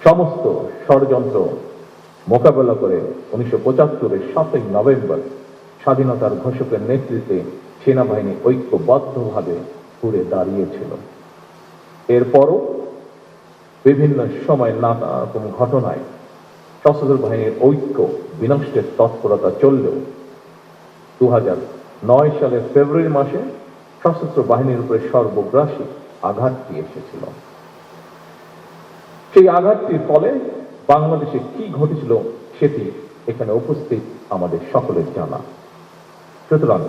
সমস্ত ষড়যন্ত্র মোকাবেলা করে 1975-এর 7ই নভেম্বর স্বাধীনতার ঘোষকের নেতৃত্বে সেনাবাহিনী ঐক্যবদ্ধভাবে ঘুরে দাঁড়িয়েছিল। এরপরও বিভিন্ন সময় নানা রকম ঘটনায় সশস্ত্র বাহিনীর ঐক্য বিনষ্টের তৎপরতা চললেও 2009 সালের ফেব্রুয়ারি মাসে সশস্ত্র বাহিনীর উপরে সর্বগ্রাসী আঘাতটি এসেছিল। সেই আঘাতটির ফলে বাংলাদেশে কি ঘটেছিল সেটি এখানে উপস্থিত আমাদের সকলের জানা। সুতরাং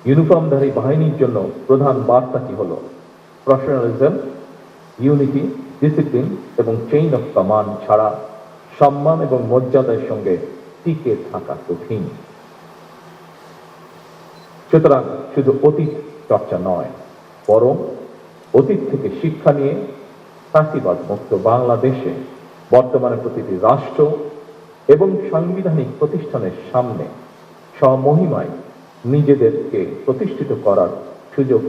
ইউনিফর্মধারী বাহিনীর জন্য প্রধান বার্তাটি হল প্রফেশনালিজম, ইউনিটি, ডিসিপ্লিন এবং চেইন অফ কমান্ড ছাড়া সম্মান এবং মর্যাদার সঙ্গে টিকে থাকা কঠিন। সুতরাং শুধু অতীত চর্চা নয়, বরং অতীত থেকে শিক্ষা নিয়ে ফ্যাসিবাদ মুক্ত বাংলাদেশে বর্তমানে প্রতিটি রাষ্ট্র এবং সাংবিধানিক প্রতিষ্ঠানের সামনে স্বমহিমায় নিজেদেরকে প্রতিষ্ঠিত করার সুযোগ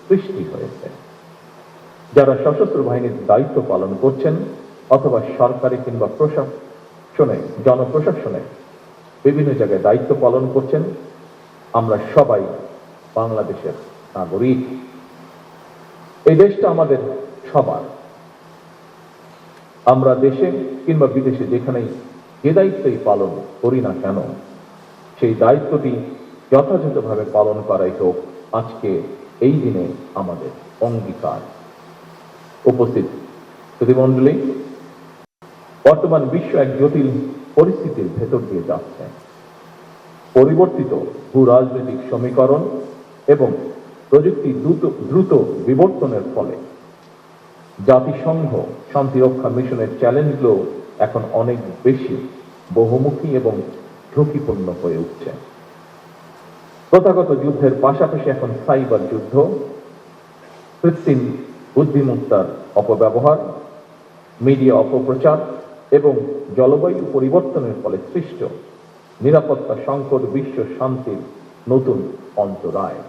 সৃষ্টি হয়েছে। যারা সশস্ত্র বাহিনীর দায়িত্ব পালন করছেন অথবা সরকারি কিংবা প্রশাসনে, জনপ্রশাসনে বিভিন্ন জায়গায় দায়িত্ব পালন করছেন, আমরা সবাই বাংলাদেশের নাগরিক। এই দেশটা আমাদের সবার। আমরা দেশে কিংবা বিদেশে যেখানেই যে দায়িত্বই পালন করি না কেন, সেই দায়িত্বটি যথাযথভাবে পালন করাই হোক আজকে এই দিনে আমাদের অঙ্গীকার। উপস্থিত সুধীমণ্ডলী, বর্তমান বিশ্ব এক জটিল পরিস্থিতির ভেতর দিয়ে যাচ্ছে। পরিবর্তিত ভূ রাজনৈতিক সমীকরণ এবং প্রযুক্তি দ্রুত বিবর্তনের ফলে জাতিসংঘ শান্তিরক্ষা মিশনের চ্যালেঞ্জগুলো এখন অনেক বেশি বহুমুখী এবং ঝুঁকিপূর্ণ হয়ে উঠছে। প্রথাগত যুদ্ধের পাশাপাশি এখন সাইবার যুদ্ধ, কৃত্রিম বুদ্ধিমত্তার অপব্যবহার, মিডিয়া অপপ্রচার এবং জলবায়ু পরিবর্তনের ফলে সৃষ্ট নিরাপত্তা সংকট বিশ্ব শান্তির নতুন অন্তরায়।